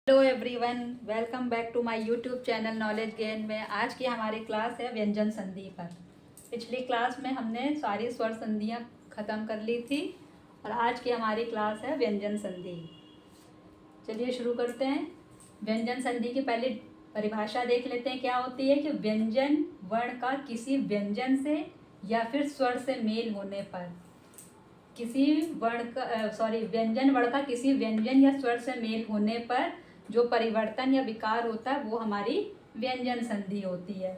Hello everyone, welcome back to my YouTube channel knowledge gain में। आज की हमारी क्लास है व्यंजन संधि पर। पिछली क्लास में हमने सारी स्वर संधियाँ ख़त्म कर ली थी और आज की हमारी क्लास है व्यंजन संधि। चलिए शुरू करते हैं। व्यंजन संधि की पहले परिभाषा देख लेते हैं क्या होती है। कि व्यंजन वर्ण का किसी व्यंजन से या फिर स्वर से मेल होने पर, किसी वर्ण का व्यंजन वर्ण का किसी व्यंजन या स्वर से मेल होने पर जो परिवर्तन या विकार होता है वो हमारी व्यंजन संधि होती है।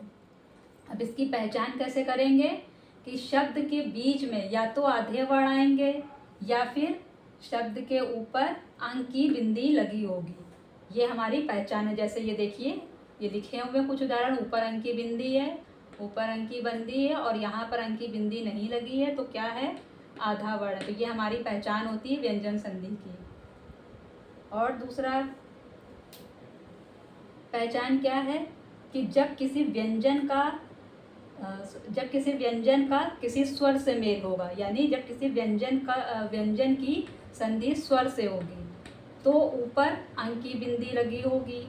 अब इसकी पहचान कैसे करेंगे कि शब्द के बीच में या तो आधे वर्ण आएंगे या फिर शब्द के ऊपर अंक की बिंदी लगी होगी। ये हमारी पहचान है। जैसे ये देखिए, ये लिखे हुए कुछ उदाहरण। ऊपर अंक की बिंदी है, ऊपर अंक की बिंदी है और यहाँ पर अंक की बिंदी नहीं लगी है तो क्या है, आधा वर्ण। तो ये हमारी पहचान होती है व्यंजन संधि की। और दूसरा पहचान क्या है कि जब किसी व्यंजन का किसी स्वर से मेल होगा, यानी जब किसी व्यंजन की संधि स्वर से होगी तो ऊपर अंक की बिंदी लगी होगी।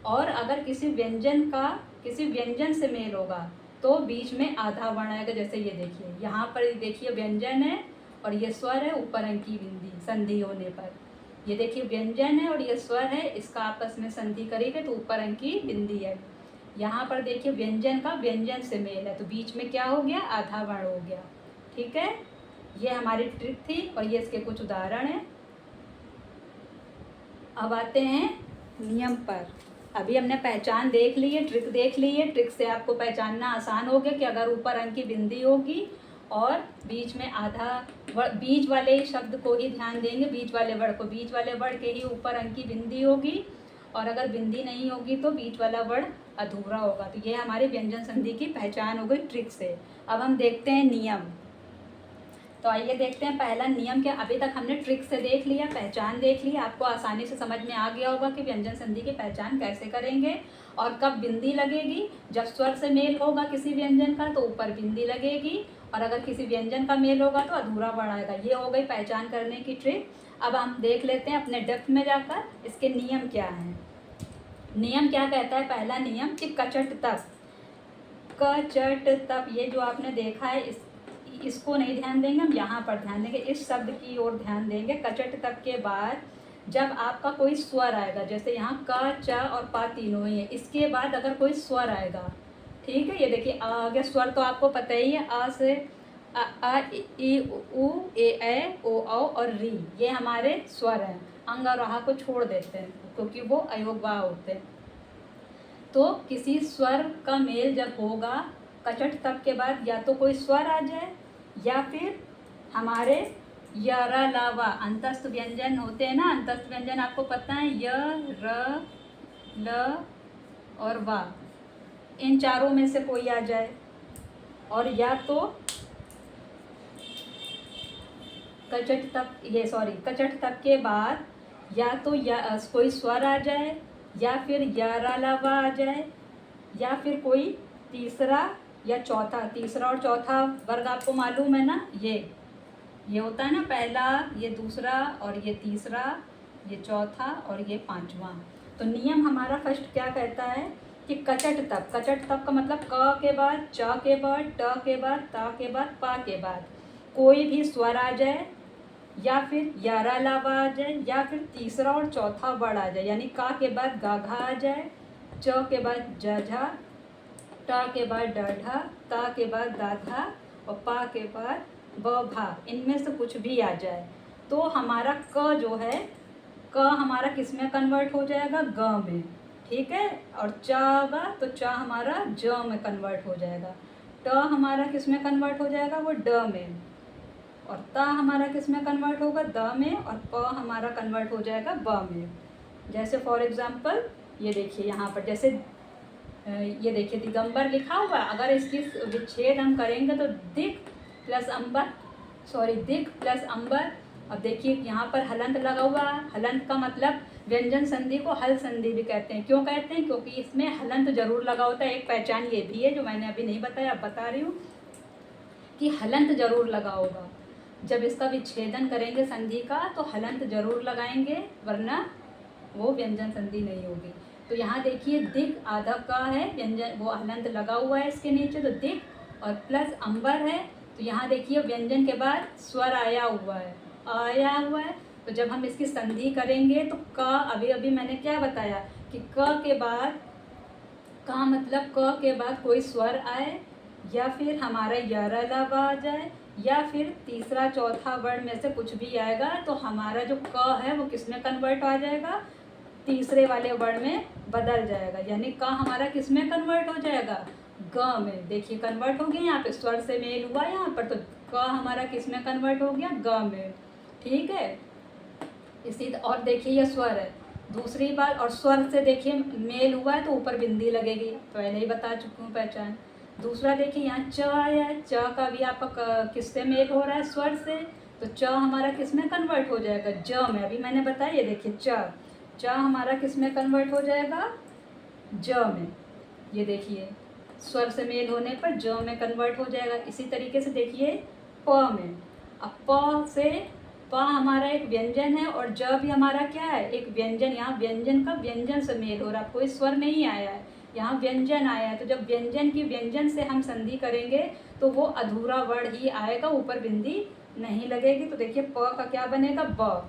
और अगर किसी व्यंजन से मेल होगा तो बीच में आधा वर्ण आएगा। जैसे ये देखिए, यहाँ पर देखिए व्यंजन है और ये स्वर है, ऊपर अंक की बिंदी संधि होने पर। ये देखिए व्यंजन है और ये स्वर है, इसका आपस में संधि करेंगे तो ऊपर अंक की बिंदी है। यहाँ पर देखिए व्यंजन का व्यंजन से मेल है तो बीच में क्या हो गया, आधा वर्ण हो गया। ठीक है, ये हमारी ट्रिक थी और ये इसके कुछ उदाहरण हैं। अब आते हैं नियम पर। अभी हमने पहचान देख ली है, ट्रिक देख ली है। ट्रिक से आपको पहचानना आसान हो गया कि अगर ऊपर अंक की बिंदी होगी और बीच में बीच वाले शब्द को ही ध्यान देंगे, बीच वाले वर्ड के ही ऊपर अंक की बिंदी होगी और अगर बिंदी नहीं होगी तो बीच वाला वर्ड अधूरा होगा। तो ये हमारी व्यंजन संधि की पहचान हो गई ट्रिक से। अब हम देखते हैं नियम। तो आइए देखते हैं पहला नियम क्या। अभी तक हमने ट्रिक से देख लिया, पहचान देख लिया, आपको आसानी से समझ में आ गया होगा कि व्यंजन संधि की पहचान कैसे करेंगे और कब बिंदी लगेगी। जब स्वर से मेल होगा किसी व्यंजन का तो ऊपर बिंदी लगेगी और अगर किसी व्यंजन का मेल होगा तो अधूरा वर्ण आएगा। ये हो गई पहचान करने की ट्रिक। अब हम देख लेते हैं अपने डेप्थ में जाकर इसके नियम क्या हैं। नियम क्या कहता है, पहला नियम कि कचट तप, ये जो आपने देखा है इसको नहीं ध्यान देंगे, हम यहाँ पर ध्यान देंगे, इस शब्द की ओर ध्यान देंगे। कचट तप के बाद जब आपका कोई स्वर आएगा, जैसे यहाँ क च और पा तीनों ही है, इसके बाद अगर कोई स्वर आएगा, ठीक है, ये देखिए आगे स्वर तो आपको पता ही है, आ से आ ई उ ए ओ औ और री, ये हमारे स्वर हैं। अंग और आहा को छोड़ देते हैं क्योंकि वो अयोगवाह होते हैं। तो किसी स्वर का मेल जब होगा कचट तप के बाद या तो कोई स्वर आ जाए या फिर हमारे यरा लावा अंतस्थ व्यंजन होते हैं ना, अंतस्थ व्यंजन आपको पता है, य र ल और वा, इन चारों में से कोई आ जाए। और या तो कचट तप के बाद या तो कोई स्वर आ जाए या फिर यरा लावा आ जाए या फिर कोई तीसरा और चौथा वर्ग आपको मालूम है ना, ये होता है ना, पहला, ये दूसरा और ये तीसरा, ये चौथा और ये पांचवा। तो नियम हमारा फर्स्ट क्या कहता है कि कचट तप का मतलब क के बाद, च के बाद, ट के बाद, ता के बाद, पा के बाद कोई भी स्वर आ जाए या फिर यारा लावा आ जाए या फिर तीसरा और चौथा वर्ड आ जाए, यानी का के बाद गाघा आ जाए, च के बाद जझा, टा के बाद डाढ़ा, ता के बाद दाधा और पा के बाद बभा, इनमें से कुछ भी आ जाए तो हमारा क जो है, क हमारा किस में कन्वर्ट हो जाएगा, ग में। ठीक है, और च आगा तो च हमारा ज में कन्वर्ट हो जाएगा, ट हमारा किस में कन्वर्ट हो जाएगा, वो ड में, और ता हमारा किस में कन्वर्ट होगा, द में, और प हमारा कन्वर्ट हो जाएगा ब में। जैसे फॉर एग्जांपल ये देखिए यहाँ पर, जैसे ये देखिए दिगंबर लिखा हुआ, अगर इसकी विच्छेद हम करेंगे तो दिक प्लस अंबर। अब देखिए यहाँ पर हलंत लगा हुआ है, हलंत का मतलब व्यंजन संधि को हल संधि भी कहते हैं। क्यों कहते हैं, क्योंकि इसमें हलंत जरूर लगा होता है। एक पहचान ये भी है जो मैंने अभी नहीं बताया, अब बता रही हूँ कि हलंत जरूर लगा होगा। जब इसका विच्छेदन करेंगे संधि का तो हलंत जरूर लगाएंगे, वरना वो व्यंजन संधि नहीं होगी। तो यहाँ देखिए दिक आधा का है, व्यंजन वो हलंत लगा हुआ है इसके नीचे, तो दिक और प्लस अंबर है। तो यहाँ देखिए व्यंजन के बाद स्वर आया हुआ है, आया हुआ है। तो जब हम इसकी संधि करेंगे तो क, अभी अभी मैंने क्या बताया कि क के बाद, का मतलब क के बाद कोई स्वर आए, या फिर हमारा यरा लवा आ जाए, या फिर तीसरा चौथा वर्ण में से कुछ भी आएगा, तो हमारा जो क है वो किस में कन्वर्ट आ जाएगा, तीसरे वाले वर्ण में बदल जाएगा। यानी क हमारा किस में कन्वर्ट हो जाएगा, ग में। देखिए कन्वर्ट हो गया, यहाँ पे स्वर से मेल हुआ यहाँ पर, तो क हमारा किस में कन्वर्ट हो गया, ग में। ठीक है, इसी और देखिए ये स्वर है दूसरी बार, और स्वर से देखिए मेल हुआ है तो ऊपर बिंदी लगेगी, पहले ही बता चुकी हूँ पहचान। दूसरा देखिए यहाँ च आया है, च का भी आपका किससे मेल हो रहा है, स्वर से। तो च हमारा किस में कन्वर्ट हो जाएगा, ज में। अभी मैंने बताया, ये देखिए च हमारा किस में कन्वर्ट हो जाएगा, ज में। ये देखिए स्वर से मेल होने पर ज में कन्वर्ट हो जाएगा। इसी तरीके से देखिए प में, अब प से प हमारा एक व्यंजन है और ज भी हमारा क्या है, एक व्यंजन। यहाँ व्यंजन का व्यंजन से मेल हो रहा है, कोई स्वर नहीं आया है, यहाँ व्यंजन आया है। तो जब व्यंजन की व्यंजन से हम संधि करेंगे तो वो अधूरा वर्ण ही आएगा, ऊपर बिंदी नहीं लगेगी। तो देखिए प का क्या बनेगा, ब।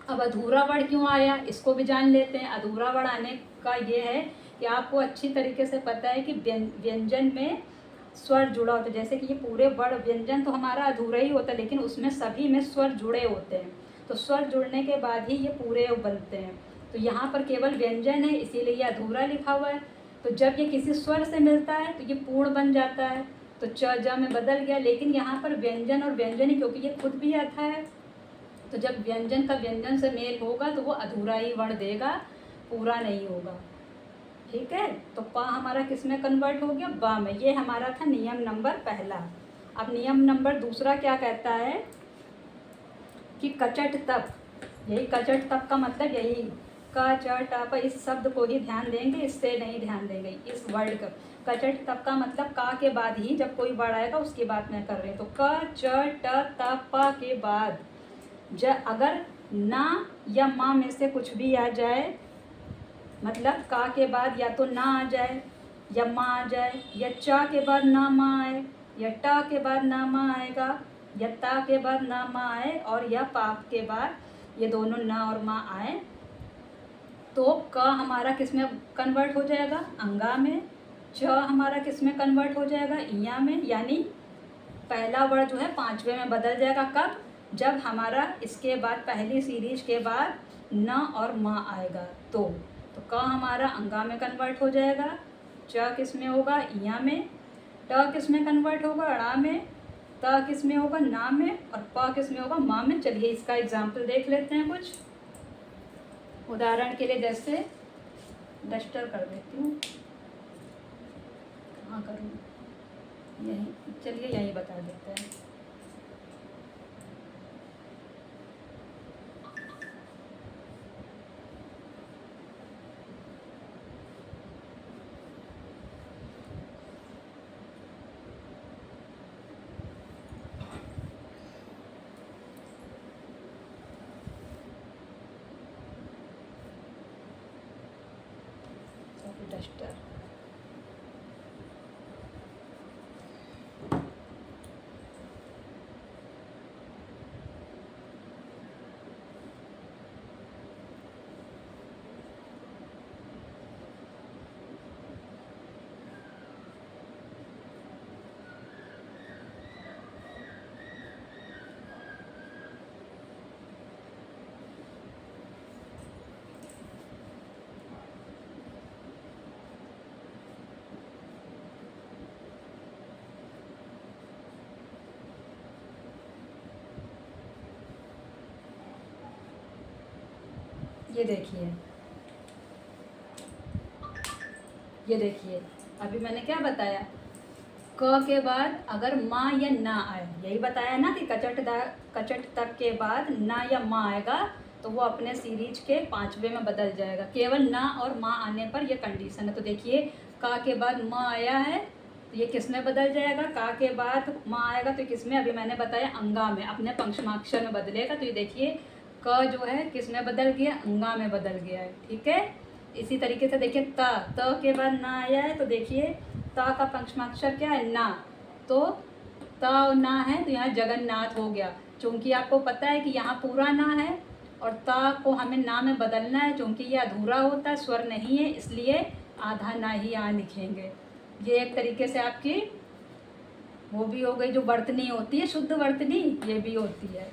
अब अधूरा वर्ण क्यों आया, इसको भी जान लेते हैं। अधूरा वर्ण आने का ये है कि आपको अच्छी तरीके से पता है कि व्यंजन में स्वर जुड़ा होता है। जैसे कि ये पूरे वर्ण व्यंजन तो हमारा अधूरा ही होता है, लेकिन उसमें सभी में स्वर जुड़े होते हैं। तो स्वर जुड़ने के बाद ही ये पूरे बनते हैं। तो यहाँ पर केवल व्यंजन है, इसीलिए ये अधूरा लिखा हुआ है। तो जब ये किसी स्वर से मिलता है तो ये पूर्ण बन जाता है, तो च ज में बदल गया। लेकिन यहाँ पर व्यंजन और व्यंजन ही, क्योंकि ये खुद भी आता है, तो जब व्यंजन का व्यंजन से मेल होगा तो वो अधूरा ही वर्ण देगा, पूरा नहीं होगा। ठीक है, तो प हमारा किस में कन्वर्ट हो गया, ब में। ये हमारा था नियम नंबर पहला। अब नियम नंबर दूसरा क्या कहता है कि कचट तप। यही कचट तप का मतलब यही, क च ट प, इस शब्द को ही ध्यान देंगे, इससे नहीं ध्यान देंगे इस वर्ड का। कचट तप का मतलब का के बाद ही जब कोई वर्ड आएगा उसकी बात मैं कर रही हूँ। तो क च ट त प के बाद अगर ना या माँ में से कुछ भी आ जाए, मतलब का के बाद या तो ना आ जाए या माँ आ जाए, या चा के बाद ना माँ आए, या टा के बाद ना माँ आएगा, या ता के बाद ना माँ आए, और या पाप के बाद ये दोनों ना और माँ आए, तो क हमारा किस में कन्वर्ट हो जाएगा, अंगा में। च हमारा किस में कन्वर्ट हो जाएगा, इया में। यानी पहला वर्ड जो है पांचवे में बदल जाएगा। कब, जब हमारा इसके बाद पहली सीरीज के बाद न और माँ आएगा तो क हमारा अंगा में कन्वर्ट हो जाएगा, च किस में होगा, इया में, ट किस में कन्वर्ट होगा, अड़ा में, त किस में होगा, ना में, और प किस में होगा, माँ में। चलिए इसका एग्जाम्पल देख लेते हैं कुछ। उदाहरण के लिए जैसे डस्टर कर देती हूँ, कहाँ करूँ, यहीं, चलिए यहीं बता देते हैं। डस्टर, ये देखिए, ये देखिए अभी मैंने क्या बताया, क के बाद अगर माँ या ना आए, यही बताया ना कि कचट तक के बाद ना या माँ आएगा तो वो अपने सीरीज के पांचवे में बदल जाएगा। केवल ना और माँ आने पर यह कंडीशन है। तो देखिए का के बाद माँ आया है तो ये किस में बदल जाएगा, का के बाद माँ आएगा तो किस में, अभी मैंने बताया अंगा में, अपने पंचमाक्षर में बदलेगा। तो ये देखिए क जो है किस में बदल गया, अंगा में बदल गया है। ठीक है, इसी तरीके से देखिए त के बाद ना आया है, तो देखिए त का पंचमाक्षर क्या है, ना, तो त और ना है तो यहाँ जगन्नाथ हो गया। चूँकि आपको पता है कि यहाँ पूरा ना है और त को हमें ना में बदलना है, चूँकि ये अधूरा होता है, स्वर नहीं है, इसलिए आधा ना ही यहाँ लिखेंगे। ये एक तरीके से आपकी वो भी हो गई, जो वर्तनी होती है, शुद्ध वर्तनी, ये भी होती है।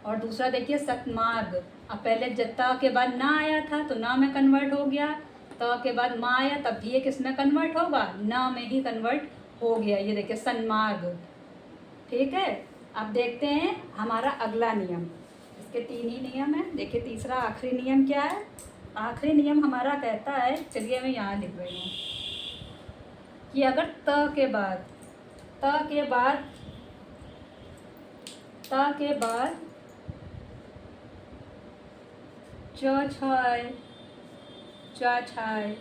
और दूसरा देखिए सतमार्ग। अब पहले त के बाद ना आया था तो ना में कन्वर्ट हो गया, त के बाद माँ आया तब भी ये किस में कन्वर्ट होगा, ना में ही कन्वर्ट हो गया। ये देखिए सन्मार्ग। ठीक है, अब देखते हैं हमारा अगला नियम। इसके 3 ही नियम है। देखिए तीसरा आखिरी नियम क्या है। आखिरी नियम हमारा कहता है, चलिए मैं यहाँ लिख रही हूँ कि अगर त के बाद च छाए, चा छाए,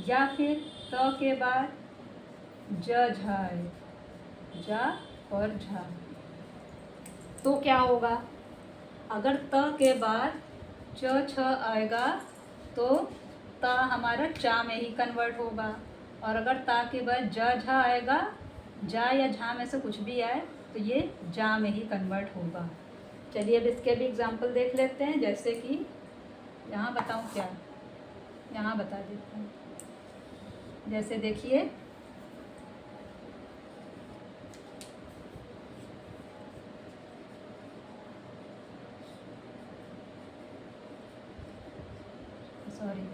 या फिर त के बाद ज झाए, जा और झा, तो क्या होगा। अगर त के बाद च छ आएगा तो त हमारा चा में ही कन्वर्ट होगा, और अगर ता के बाद ज झा आएगा, जा या झा में से कुछ भी आए तो ये जा में ही कन्वर्ट होगा। चलिए अब इसके भी एग्जाम्पल देख लेते हैं। जैसे कि यहाँ बताऊँ क्या, यहाँ बता देते हैं। जैसे देखिए सॉरी,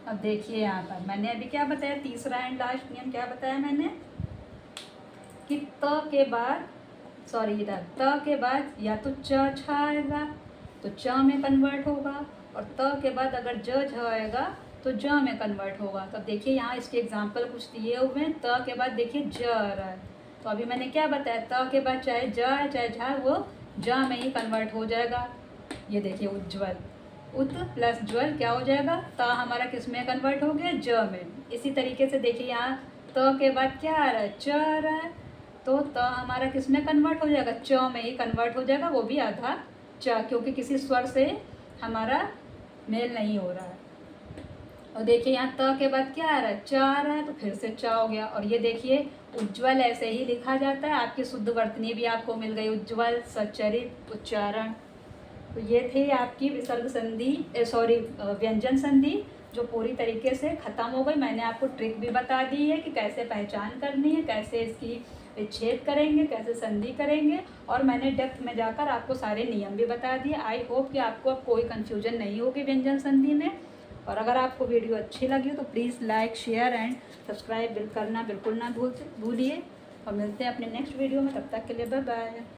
अब देखिए यहाँ पर मैंने अभी क्या बताया, तीसरा एंड लास्ट नियम क्या बताया मैंने, कि त के बाद, सॉरी इधर त के बाद या तो च छ आएगा तो च में कन्वर्ट होगा, और त के बाद अगर ज झ आएगा तो ज में कन्वर्ट होगा। तो अब देखिए यहाँ इसके एग्जाम्पल कुछ दिए हुए हैं। त के बाद देखिए ज आ रहा है, तो अभी मैंने क्या बताया, त के बाद चाहे ज है चाहे झ, वो ज में ही कन्वर्ट हो जाएगा। ये देखिए उज्ज्वल, उत प्लस ज्वल क्या हो जाएगा, त हमारा किस में कन्वर्ट हो गया, ज में। इसी तरीके से देखिए यहाँ त के बाद क्या आ रहा है, च आ रहा है, तो त हमारा किस में कन्वर्ट हो जाएगा, च में ही कन्वर्ट हो जाएगा, वो भी आधा च, क्योंकि किसी स्वर से हमारा मेल नहीं हो रहा है। और देखिए यहाँ त के बाद क्या आ रहा है, च आ रहा है, तो फिर से च हो गया। और ये देखिए उज्ज्वल ऐसे ही लिखा जाता है, आपकी शुद्ध वर्तनी भी आपको मिल गई, उज्ज्वल, सच्चरित, उच्चारण। तो ये थी आपकी विसर्ग संधि, सॉरी व्यंजन संधि, जो पूरी तरीके से ख़त्म हो गई। मैंने आपको ट्रिक भी बता दी है कि कैसे पहचान करनी है, कैसे इसकी विच्छेद करेंगे, कैसे संधि करेंगे, और मैंने डेप्थ में जाकर आपको सारे नियम भी बता दिए। आई होप कि आपको अब कोई कन्फ्यूजन नहीं होगी व्यंजन संधि में। और अगर आपको वीडियो अच्छी लगी तो please like, share and subscribe करना बिल्कुल ना भूलिए। और मिलते हैं अपने नेक्स्ट वीडियो में, तब तक के लिए बाय बाय।